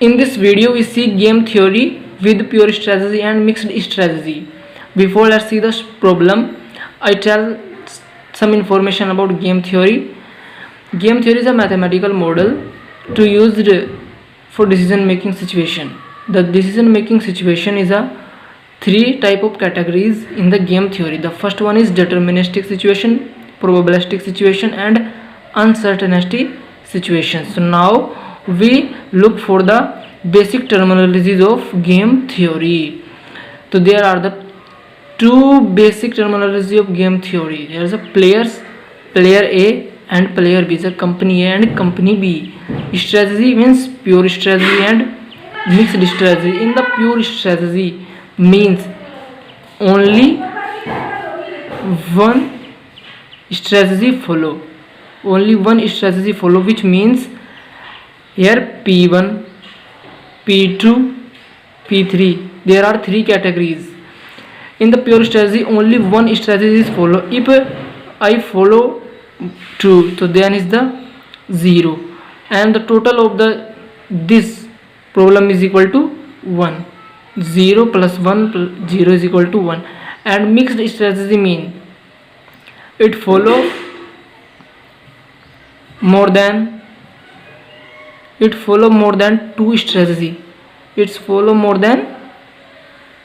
In this video, we see game theory with pure strategy and mixed strategy. Before let's see the problem, I tell some information about game theory. Game theory is a mathematical model to used for decision making situation. The decision making situation is a three type of categories in the game theory. The first one is deterministic situation, probabilistic situation, and uncertainty situation. So now we look for the basic terminologies of game theory. So there are the two basic terminology of game theory. There is a players, player A and player B. So company A and company B. Strategy means pure strategy and mixed strategy. In the pure strategy means only one strategy follow. Only one strategy follow, which means here P1, P2, P3. There are three categories. In the pure strategy, only one strategy is follow. If I follow 2, so then is the 0, and the total of this problem is equal to 1. 0 plus 1 plus 0 is equal to 1. And mixed strategy mean it follow more than two strategy. It's follow more than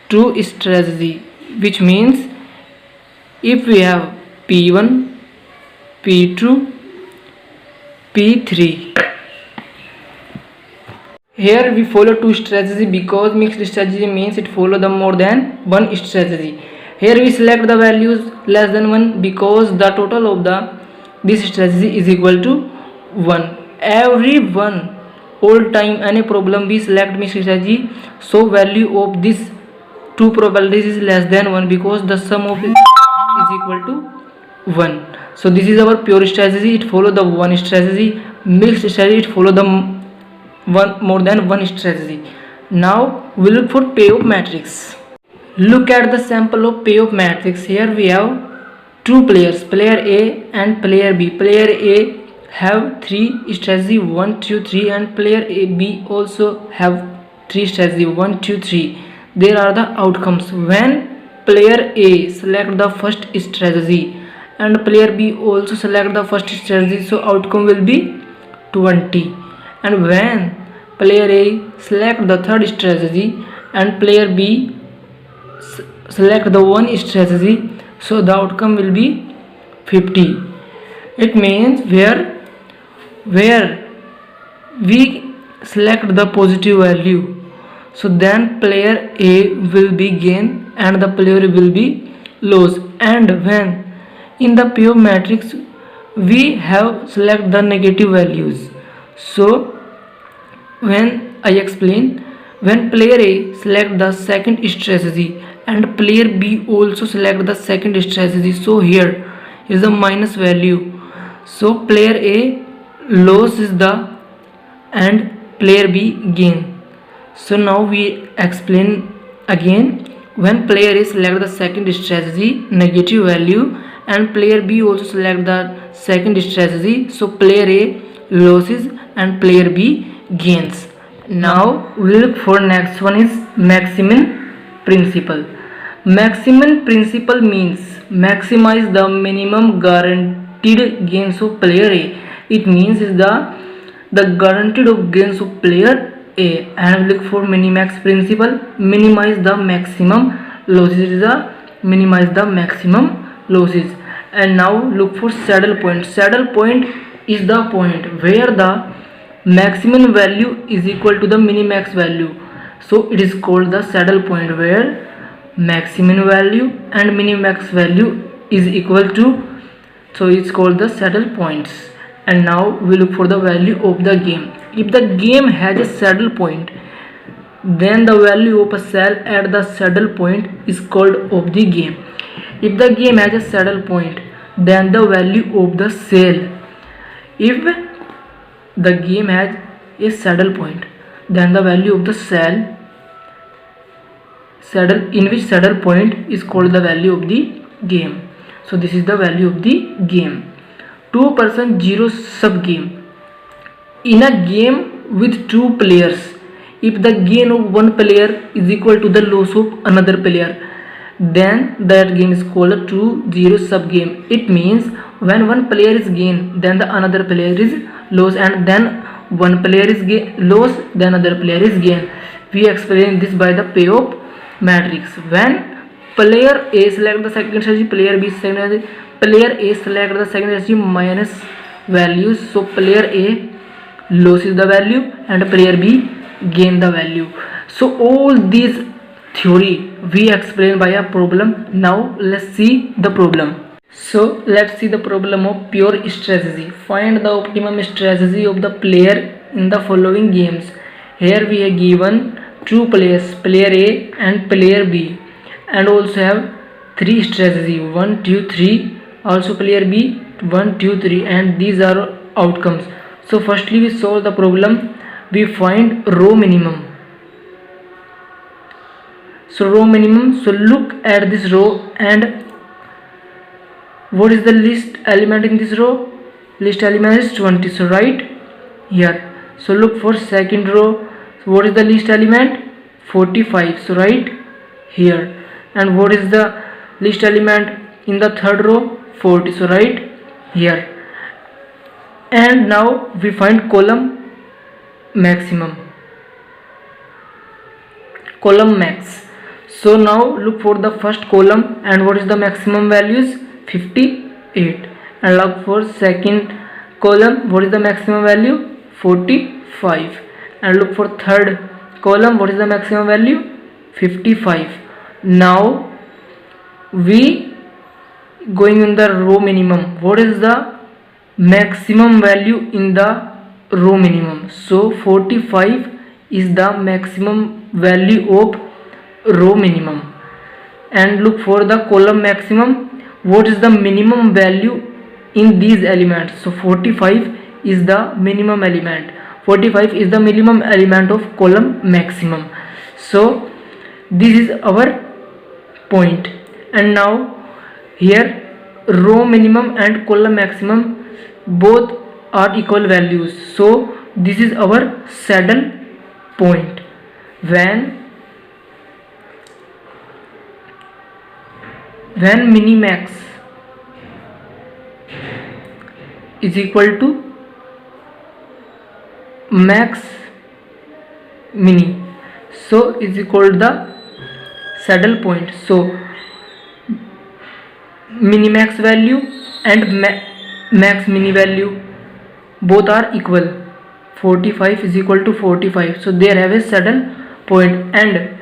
two strategy, which means if we have P1, P2, P3, here we follow two strategy because mixed strategy means it follow the more than one strategy. Here we select the values less than 1 because the total of this strategy is equal to 1. Every one all time any problem we select mixed strategy, so value of this two probabilities is less than 1 because the sum of it is equal to 1. So this is our pure strategy. It follow the one strategy. Mixed strategy, it follow the more than one strategy. Now we look for payoff matrix. Look at the sample of payoff matrix. Here we have two players, player A and player B. Player A have three strategy 1, 2, 3, and player B also have three strategy 1, 2, 3. There are the outcomes. When player A select the first strategy and player B also select the first strategy, so outcome will be 20. And when player A select the third strategy and player B select the one strategy, so the outcome will be 50. It means where we select the positive value, so then player A will be gain and the player will be lose. And when in the pure matrix we have select the negative values, so when I explain, when player A select the second strategy and player B also select the second strategy, so here is the minus value, so player A loses the and player B gain. So now we explain again. When player A select the second strategy negative value and player B also select the second strategy, so player A loses and player B gains. Now we look for next one is maximum principle. Maximum principle means maximize the minimum guaranteed gains of player A. It means is the guaranteed of gains of player A. And look for minimax principle, minimize the maximum losses, is the minimize the maximum losses. And now look for saddle point. Saddle point is the point where the maximum value is equal to the minimax value, so it is called the saddle point, where maximum value and minimax value is equal to, so it's called the saddle points. And now we look for the value of the game. If the game has a saddle point, then the value of a cell at the saddle point is called of the game. If the game has a saddle point, then the value of the cell. If the game has a saddle point, then the value of the saddle in which saddle point is called the value of the game. So this is the value of the game. 2% 0 sub game. In a game with two players, If the gain of one player is equal to the loss of another player, then that game is called a 2-0 sub game. It means when one player is gain, then the another player is loss, and then one player is loss, then another player is gain. We explain this by the payoff matrix. When player A select the second strategy, player B second strategy, player A select the second strategy minus values, so player A loses the value and player B gain the value. So all these theory we explain by a problem. Now let's see the problem. So let's see the problem of pure strategy. Find the optimum strategy of the player in the following games. Here we have given two players, player A and player B, and also have three strategy, 1, 2, 3. Also player B, 1, 2, 3, and these are outcomes. So firstly we solve the problem. We find row minimum. So row minimum, so look at this row, and what is the least element in this row? Least element is 20, so right here. So look for second row. So what is the least element? 45, so right here. And what is the least element in the third row? 40, so right here. And now we find column maximum, column max. So now look for the first column, and what is the maximum values? 58. And look for second column, what is the maximum value? 45. And look for third column, what is the maximum value? 55. Now we going in the row minimum. What is the maximum value in the row minimum? So 45 is the maximum value of row minimum. And look for the column maximum. What is the minimum value in these elements? So 45 is the minimum element. 45 is the minimum element of column maximum. So this is our point. And now here row minimum and column maximum both are equal values. So this is our saddle point. When minimax is equal to max mini, so is equal to the saddle point. So minimax value and max mini value both are equal. 45 is equal to 45, so there have a saddle point, and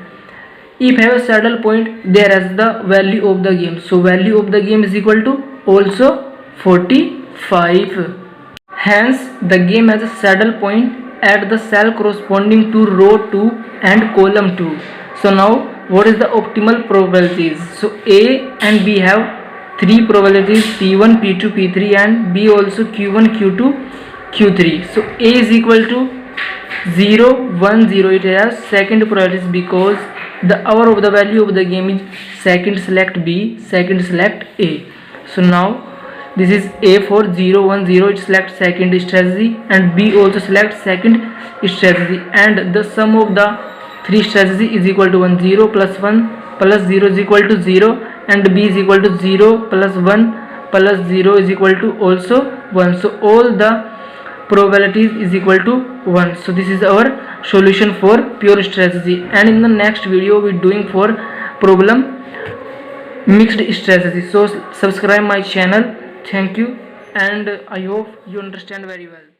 if have a saddle point, there has the value of the game. So value of the game is equal to also 45. Hence the game has a saddle point at the cell corresponding to row 2 and column 2. So now what is the optimal probabilities? So A and B have three probabilities, P1, P2, P3, and B also Q1, Q2, Q3. So A is equal to 0, 1, 0. It has second probabilities because the hour of the value of the game is second select B, second select A. So now this is A for 0, 1, 0. It selects second strategy, and B also selects second strategy, and the sum of the three strategy is equal to 1. 0 plus 1 plus 0 is equal to 0, and B is equal to 0 plus 1 plus 0 is equal to also 1. So all the probabilities is equal to 1. So this is our solution for pure strategy, and in the next video we doing for problem mixed strategy. So subscribe my channel. Thank you, and I hope you understand very well.